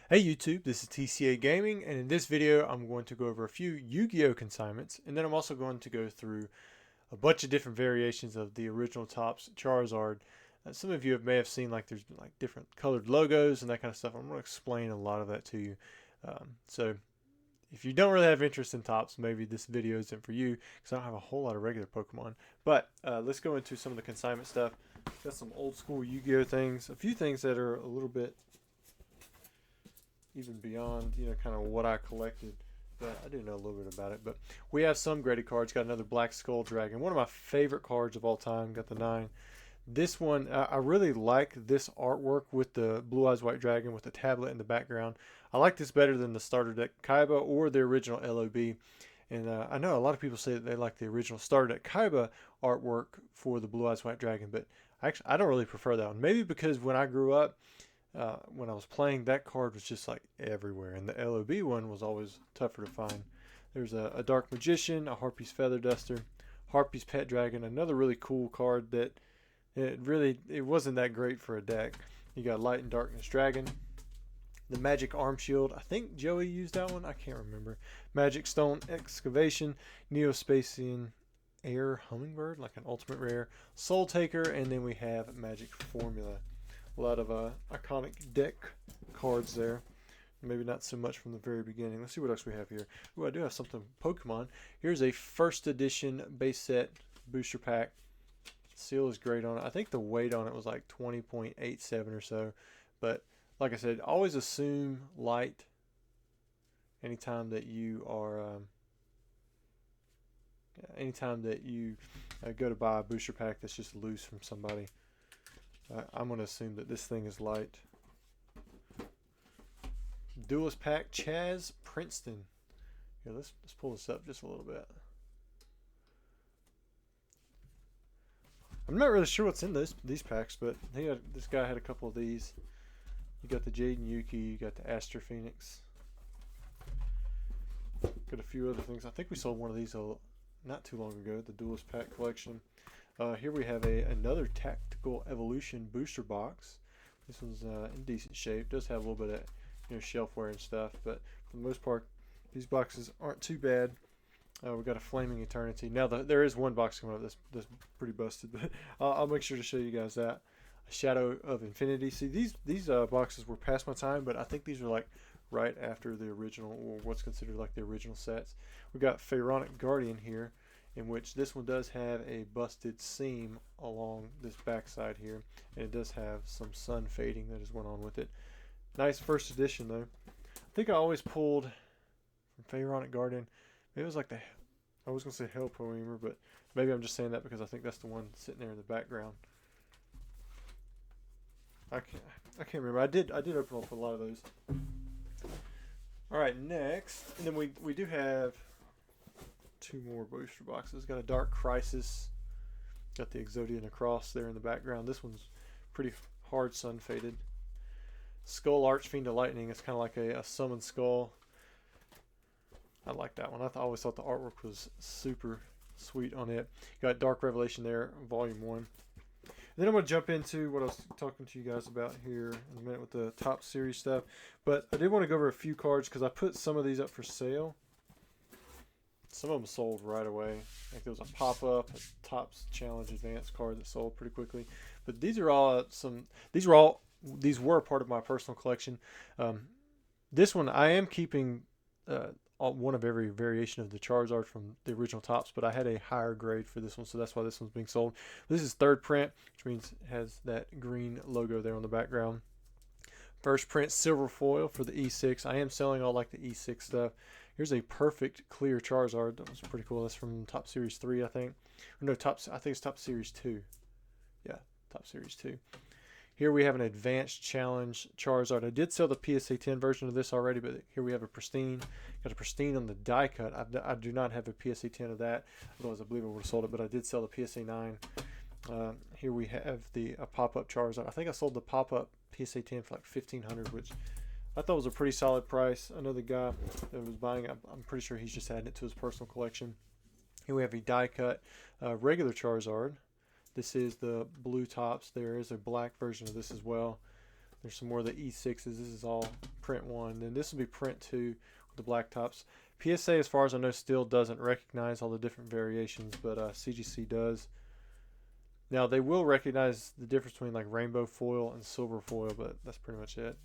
Hey YouTube, this is TCA Gaming, and in this video I'm going to go over a few Yu-Gi-Oh consignments, and then I'm also going to go through a bunch of different variations of the original Topps Charizard. Some of you may have seen like there's like different colored logos and that kind of stuff. I'm going to explain a lot of that to you. So if you don't really have interest in Topps, maybe this video isn't for you because I don't have a whole lot of regular Pokemon. But let's go into some of the consignment stuff. Got some old school Yu-Gi-Oh things, a few things that are a little bit even beyond, kind of what I collected. But I do know a little bit about it. But we have some graded cards. Got another Black Skull Dragon. One of my favorite cards of all time. Got the 9. This one, I really like this artwork with the Blue Eyes White Dragon with the tablet in the background. I like this better than the starter deck Kaiba or the original LOB. And I know a lot of people say that they like the original starter deck Kaiba artwork for the Blue Eyes White Dragon. But actually, I don't really prefer that one. Maybe because when I grew up, when I was playing, that card was just like everywhere, and the LOB one was always tougher to find. There's a Dark Magician, a Harpy's Feather Duster, Harpy's Pet Dragon, another really cool card that it wasn't that great for a deck. You got Light and Darkness Dragon, the Magic Arm Shield. I think Joey used that one. I can't remember. Magic Stone Excavation, Neospacian Air Hummingbird, like an ultimate rare, Soul Taker, and then we have Magic Formula. A lot of iconic deck cards there. Maybe not so much from the very beginning. Let's see what else we have here. Ooh, I do have something Pokemon. Here's a first edition base set booster pack. Seal is great on it. I think the weight on it was like 20.87 or so. But like I said, always assume light anytime that you are go to buy a booster pack that's just loose from somebody. I'm going to assume that this thing is light. Duelist pack, Chaz Princeton. Here, let's pull this up just a little bit. I'm not really sure what's in these packs, but this guy had a couple of these. You got the Jaden Yuki, you got the Aster Phoenix. Got a few other things. I think we sold one of these not too long ago, the Duelist pack collection. Here we have another Tactical Evolution booster box. This one's in decent shape. Does have a little bit of shelfware and stuff, but for the most part, these boxes aren't too bad. We got a Flaming Eternity. Now there is one box coming up that's pretty busted, but I'll make sure to show you guys that. A Shadow of Infinity. See, these boxes were past my time, but I think these are like right after the original, or what's considered like the original sets. We got Pharaonic Guardian here, in which this one does have a busted seam along this backside here, and it does have some sun fading that has went on with it. Nice first edition though. I think I always pulled from Pharaonic Guardian. Maybe it was like I was gonna say Hell Poemer, but maybe I'm just saying that because I think that's the one sitting there in the background. I can't remember. I did open up a lot of those. All right, next, and then we do have two more booster boxes. Got a Dark Crisis. Got the Exodia Necross there in the background. This one's pretty hard sun faded. Skull Archfiend of Lightning. It's kind of like a summoned skull. I like that one. I always thought the artwork was super sweet on it. Got Dark Revelation there, Volume 1. And then I'm going to jump into what I was talking to you guys about here in a minute with the top series stuff. But I did want to go over a few cards because I put some of these up for sale. Some of them sold right away. Like there was a pop-up, a Topps Challenge Advanced card that sold pretty quickly. But these were part of my personal collection. This one I am keeping one of every variation of the Charizard from the original Topps, but I had a higher grade for this one, so that's why this one's being sold. This is third print, which means it has that green logo there on the background. First print silver foil for the E6. I am selling all like the E6 stuff. Here's a perfect clear Charizard. That was pretty cool. That's from Top Series 3, I think. Or no, I think it's Top Series 2. Yeah, Top Series 2. Here we have an Advanced Challenge Charizard. I did sell the PSA 10 version of this already, but here we have a Pristine. Got a Pristine on the die cut. I do not have a PSA 10 of that. Otherwise, I believe I would have sold it, but I did sell the PSA 9. Here we have a pop-up Charizard. I think I sold the pop-up PSA 10 for like $1,500, which I thought was a pretty solid price. I know the guy that was buying it, I'm pretty sure he's just adding it to his personal collection. Here we have a die cut regular Charizard. This is the blue Topps. There is a black version of this as well. There's some more of the E6s. This is all print 1. Then this will be print 2 with the black tops. PSA, as far as I know, still doesn't recognize all the different variations, but CGC does. Now, they will recognize the difference between like rainbow foil and silver foil, but that's pretty much it.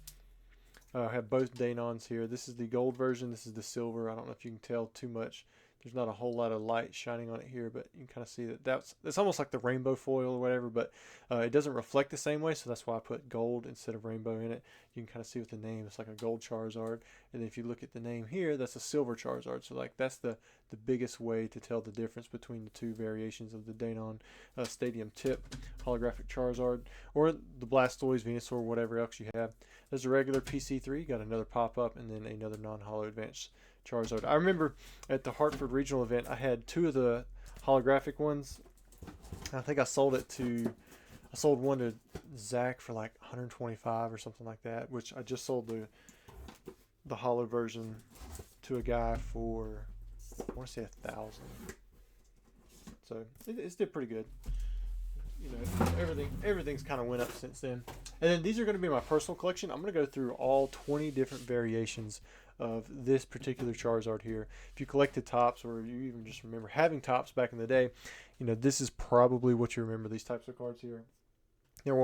I have both Danons here. This is the gold version. This is the silver. I don't know if you can tell too much. There's not a whole lot of light shining on it here, but you can kind of see that it's almost like the rainbow foil or whatever, but it doesn't reflect the same way, so that's why I put gold instead of rainbow in it. You can kind of see with the name, it's like a gold Charizard, and then if you look at the name here, that's a silver Charizard. So like that's the biggest way to tell the difference between the two variations of the Danon Stadium Tip holographic Charizard, or the Blastoise, Venusaur, whatever else you have. There's a regular PC3, got another pop-up, and then another non-holo advanced Charizard. I remember at the Hartford regional event, I had 2 of the holographic ones. I think I sold one to Zach for like 125 or something like that, which I just sold the holo version to a guy for, I want to say 1,000. So it's did pretty good. You know, everything's kind of went up since then. And then these are going to be my personal collection. I'm going to go through all 20 different variations of this particular Charizard here. If you collected tops, or you even just remember having tops back in the day, you know, this is probably what you remember, these types of cards here. There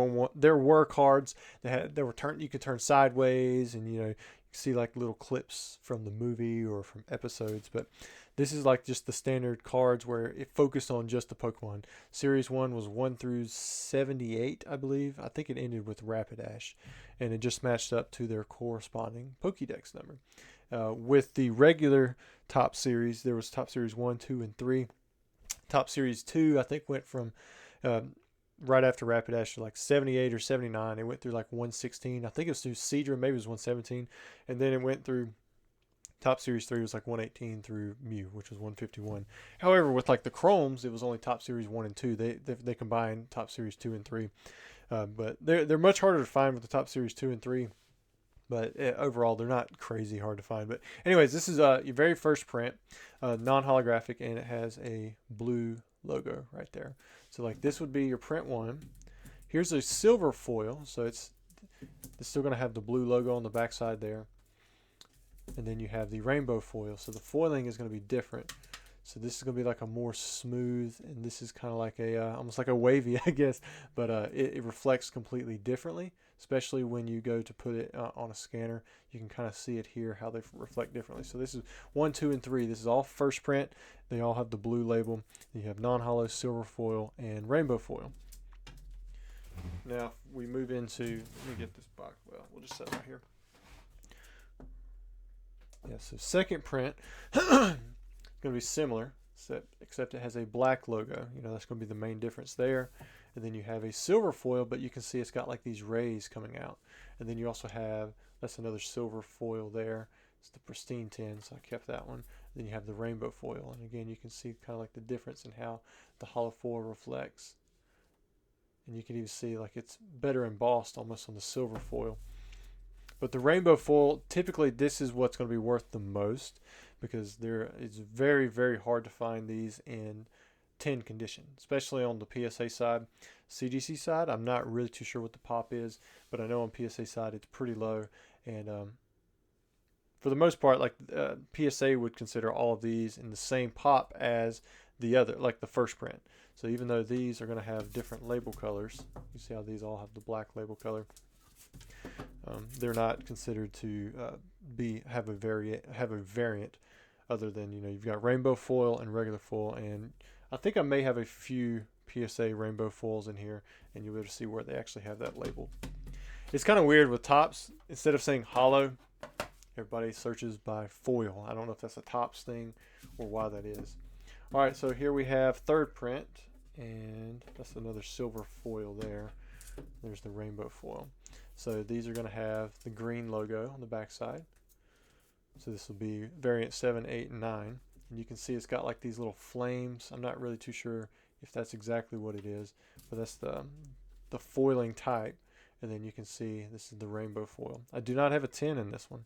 were cards that you could turn sideways, and you know, you see like little clips from the movie or from episodes, but this is like just the standard cards where it focused on just the Pokemon. Series 1 was 1 through 78, I believe. I think it ended with Rapidash, and it just matched up to their corresponding Pokédex number. With the regular Top Series, there was Top Series 1, 2, and 3. Top Series 2, I think, went from right after Rapidash to like 78 or 79. It went through like 116. I think it was through Seadra, maybe it was 117. And then it went through Top Series 3 was like 118 through Mew, which was 151. However, with like the Chromes, it was only Top Series 1 and 2. They combined Top Series 2 and 3. But they're much harder to find with the Top Series 2 and 3. But overall, they're not crazy hard to find. But anyways, this is your very first print, non-holographic, and it has a blue logo right there. So like this would be your print 1. Here's a silver foil, so it's still going to have the blue logo on the back side there. And then you have the rainbow foil, so the foiling is going to be different. So this is going to be like a more smooth, and this is kind of like a almost like a wavy, I guess, but it reflects completely differently, especially when you go to put it on a scanner. You can kind of see it here, how they reflect differently. So this is 1, 2, and 3. This is all first print. They all have the blue label. You have non-holo, silver foil, and rainbow foil. Now we move into, let me get this box. Well, we'll just set it right here. Yeah, so second print going to be similar, except it has a black logo. You know, that's going to be the main difference there. And then you have a silver foil, but you can see it's got like these rays coming out. And then you also have, that's another silver foil there. It's the pristine tin, so I kept that one. Then you have the rainbow foil, and again you can see kind of like the difference in how the holo foil reflects. And you can even see like it's better embossed almost on the silver foil. But the rainbow foil, typically this is what's going to be worth the most, because it's very, very hard to find these in tin condition, especially on the PSA side. CGC side, I'm not really too sure what the pop is, but I know on PSA side it's pretty low. And for the most part, like PSA would consider all of these in the same pop as the other, like the first print. So even though these are going to have different label colors, you see how these all have the black label color. They're not considered to have a variant other than, you know, you've got rainbow foil and regular foil, and I think I may have a few PSA rainbow foils in here, and you'll be able to see where they actually have that label. It's kind of weird with tops. Instead of saying holo, everybody searches by foil. I don't know if that's a tops thing or why that is. All right, so here we have third print, and that's another silver foil there. There's the rainbow foil. So these are going to have the green logo on the back side. So this will be variant 7, 8, and 9. And you can see it's got like these little flames. I'm not really too sure if that's exactly what it is, but that's the foiling type. And then you can see this is the rainbow foil. I do not have a tin in this one.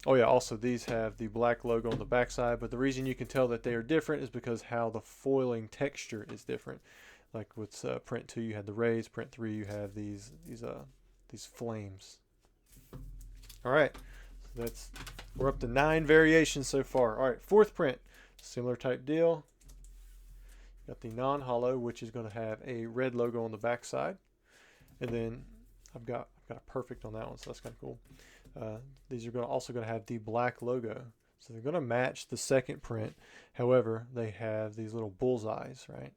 Oh yeah, also these have the black logo on the back side, but the reason you can tell that they are different is because how the foiling texture is different. Like with print 2, you had the rays. Print 3, you have these flames. All right, so we're up to 9 variations so far. All right, fourth print, similar type deal. Got the non-hollow, which is going to have a red logo on the back side, and then I've got a perfect on that one, so that's kind of cool. These are also going to have the black logo, so they're going to match the second print. However, they have these little bullseyes, right?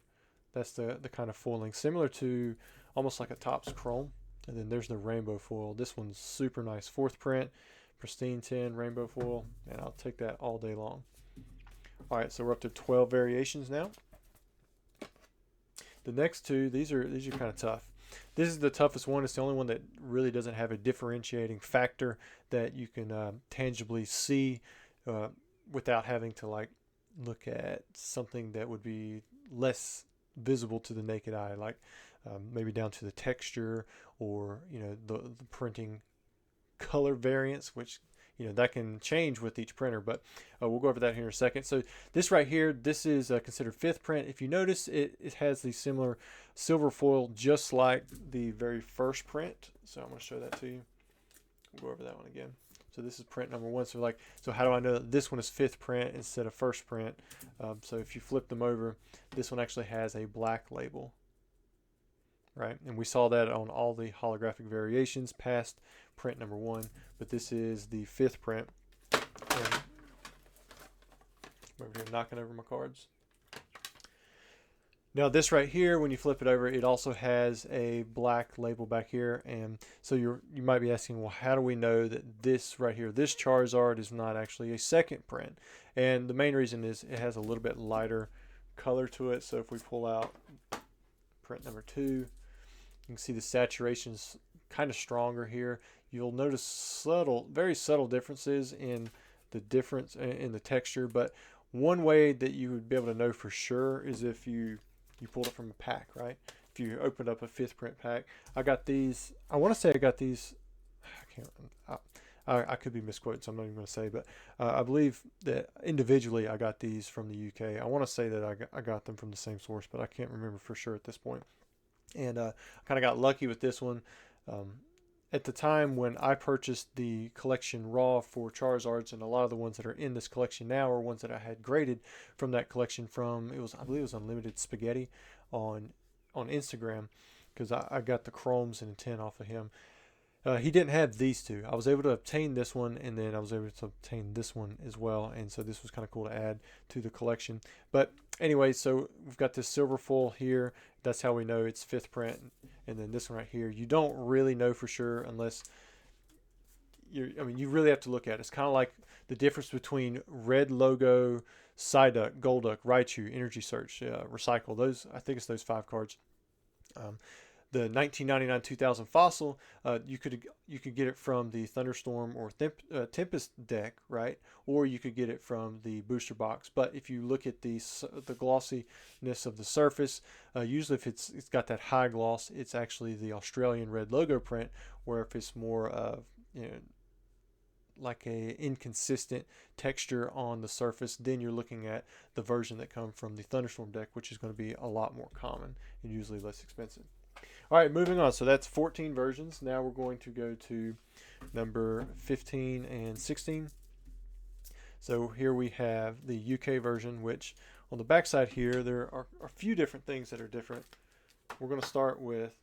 That's the kind of foiling similar to almost like a Topps Chrome. And then there's the rainbow foil. This one's super nice. Fourth print, pristine tin, rainbow foil, and I'll take that all day long. All right, so we're up to 12 variations now. The next two, these are kind of tough. This is the toughest one. It's the only one that really doesn't have a differentiating factor that you can tangibly see without having to like look at something that would be less visible to the naked eye, like maybe down to the texture or the printing color variance, which that can change with each printer, but we'll go over that here in a second. So this right here, this is considered fifth print. If you notice, it has the similar silver foil just like the very first print. So I'm going to show that to you. We'll go over that one again. So this is print number 1. So how do I know that this one is fifth print instead of first print? So if you flip them over, this one actually has a black label, right? And we saw that on all the holographic variations past print number 1, but this is the fifth print. And I'm over here knocking over my cards. Now this right here, when you flip it over, it also has a black label back here, and so you might be asking, well, how do we know that this right here, this Charizard, is not actually a second print? And the main reason is it has a little bit lighter color to it. So if we pull out print number 2, you can see the saturation's kind of stronger here. You'll notice very subtle differences in the texture, but one way that you would be able to know for sure is if you pulled it from a pack, right? If you opened up a fifth print pack. I got these, I want to say I got these, I could be misquoted, so I'm not even going to say, but I believe that individually I got these from the UK. I want to say that I got them from the same source, but I can't remember for sure at this point. And I kind of got lucky with this one. At the time when I purchased the collection raw for Charizards, and a lot of the ones that are in this collection now are ones that I had graded from that collection from, I believe it was Unlimited Spaghetti on Instagram, because I got the chromes and 10 off of him. He didn't have these two. I was able to obtain this one, and then I was able to obtain this one as well, and so this was kind of cool to add to the collection. But anyway, so we've got this silver foil here. That's how we know it's fifth print. And then this one right here, you don't really know for sure unless you really have to look at it. It's kind of like the difference between red logo, Psyduck, Golduck, Raichu, Energy Search, Recycle. Those, I think it's those 5 cards. The 1999-2000 Fossil, you could get it from the Thunderstorm or Tempest deck, right? Or you could get it from the booster box. But if you look at the glossiness of the surface, usually if it's got that high gloss, it's actually the Australian red logo print. Where if it's more like a inconsistent texture on the surface, then you're looking at the version that comes from the Thunderstorm deck, which is going to be a lot more common and usually less expensive. All right, moving on. So that's 14 versions. Now we're going to go to number 15 and 16. So here we have the UK version, which on the back side here, there are a few different things that are different. We're going to start with,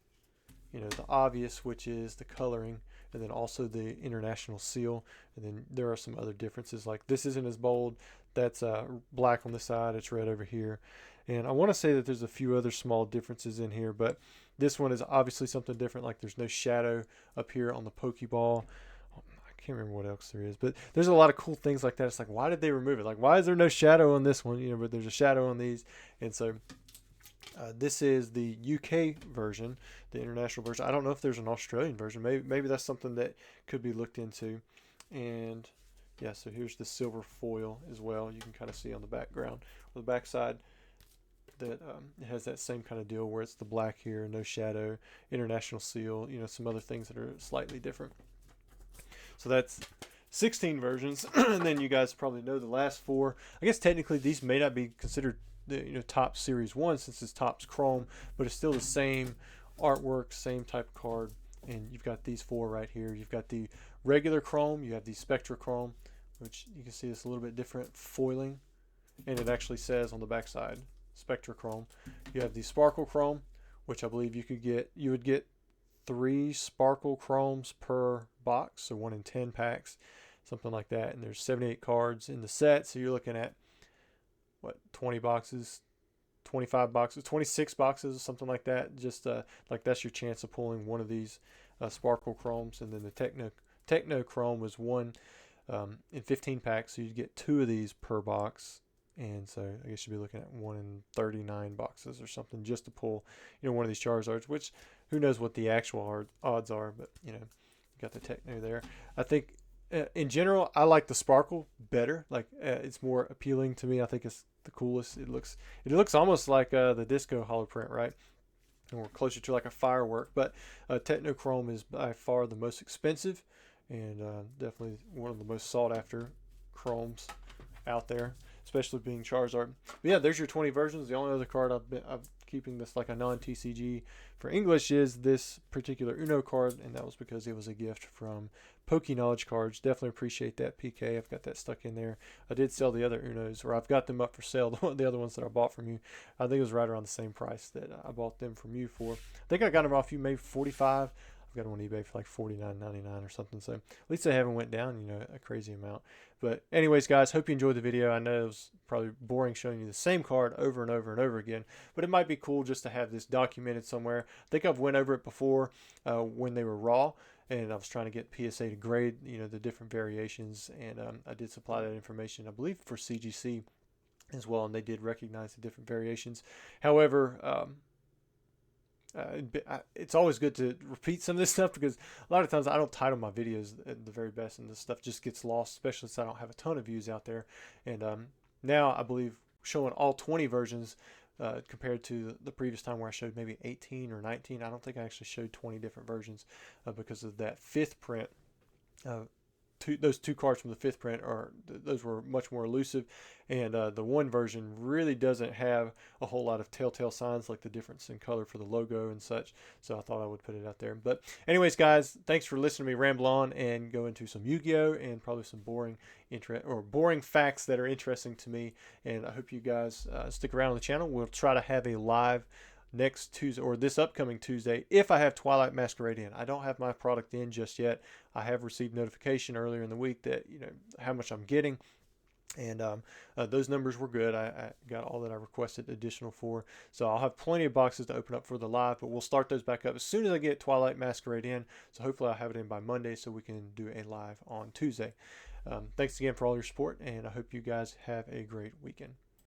the obvious, which is the coloring, and then also the international seal. And then there are some other differences, like this isn't as bold. That's black on this side. It's red over here. And I want to say that there's a few other small differences in here, but this one is obviously something different. Like there's no shadow up here on the Pokeball. I can't remember what else there is, but there's a lot of cool things like that. It's like, why did they remove it? Like, why is there no shadow on this one? But there's a shadow on these. And so this is the UK version, the international version. I don't know if there's an Australian version. Maybe that's something that could be looked into. And yeah, so here's the silver foil as well. You can kind of see on the background, on the back side, that it has that same kind of deal where it's the black here, no shadow, international seal, some other things that are slightly different. So that's 16 versions. And then you guys probably know the last 4. I guess technically these may not be considered the Topps Series 1 since it's Topps Chrome, but it's still the same artwork, same type of card. And you've got these 4 right here. You've got the regular chrome, you have the Spectra Chrome, which you can see it's a little bit different foiling, and it actually says on the back side Spectra Chrome. You have the Sparkle Chrome, which I believe you would get 3 Sparkle Chromes per box, so 1 in 10 packs, something like that. And there's 78 cards in the set, so you're looking at what, 20 boxes, 25 boxes, 26 boxes, something like that. Just like that's your chance of pulling one of these Sparkle Chromes. And then the Techno Chrome was 1 in 15 packs, so you'd get 2 of these per box. And so I guess you'd be looking at 1 in 39 boxes or something just to pull, one of these Charizards, which who knows what the actual odds are, but you got the Techno there. I think in general, I like the Sparkle better. Like it's more appealing to me. I think it's the coolest. It looks almost like the Disco holoprint, right? And we're closer to like a firework, but Technochrome is by far the most expensive and definitely one of the most sought after chromes out there, especially being Charizard. But yeah, there's your 20 versions. The only other card I'm keeping this like a non-TCG for English is this particular Uno card, and that was because it was a gift from Poke Knowledge Cards. Definitely appreciate that, PK. I've got that stuck in there. I did sell the other Unos, or I've got them up for sale, the other ones that I bought from you. I think it was right around the same price that I bought them from you for. I think I got them off you maybe 45. I've got them on eBay for like $49.99 or something. So at least they haven't went down, a crazy amount. But anyways, guys, hope you enjoyed the video. I know it was probably boring showing you the same card over and over and over again, but it might be cool just to have this documented somewhere. I think I've went over it before when they were raw, and I was trying to get PSA to grade, the different variations, and I did supply that information, I believe, for CGC as well, and they did recognize the different variations. However, it's always good to repeat some of this stuff because a lot of times I don't title my videos at the very best, and this stuff just gets lost, especially since I don't have a ton of views out there. And now I believe showing all 20 versions compared to the previous time where I showed maybe 18 or 19. I don't think I actually showed 20 different versions because of that 5th print. Those 2 cards from the 5th print those were much more elusive, and the 1 version really doesn't have a whole lot of telltale signs like the difference in color for the logo and such. So I thought I would put it out there. But anyways, guys, thanks for listening to me ramble on and go into some Yu-Gi-Oh and probably some boring facts that are interesting to me. And I hope you guys stick around on the channel. We'll try to have a live next Tuesday, or this upcoming Tuesday, if I have Twilight Masquerade in. I don't have my product in just yet. I have received notification earlier in the week that how much I'm getting, and those numbers were good. I got all that I requested additional for, so I'll have plenty of boxes to open up for the live, but we'll start those back up as soon as I get Twilight Masquerade in. So hopefully I'll have it in by Monday so we can do a live on Tuesday. Thanks again for all your support, and I hope you guys have a great weekend.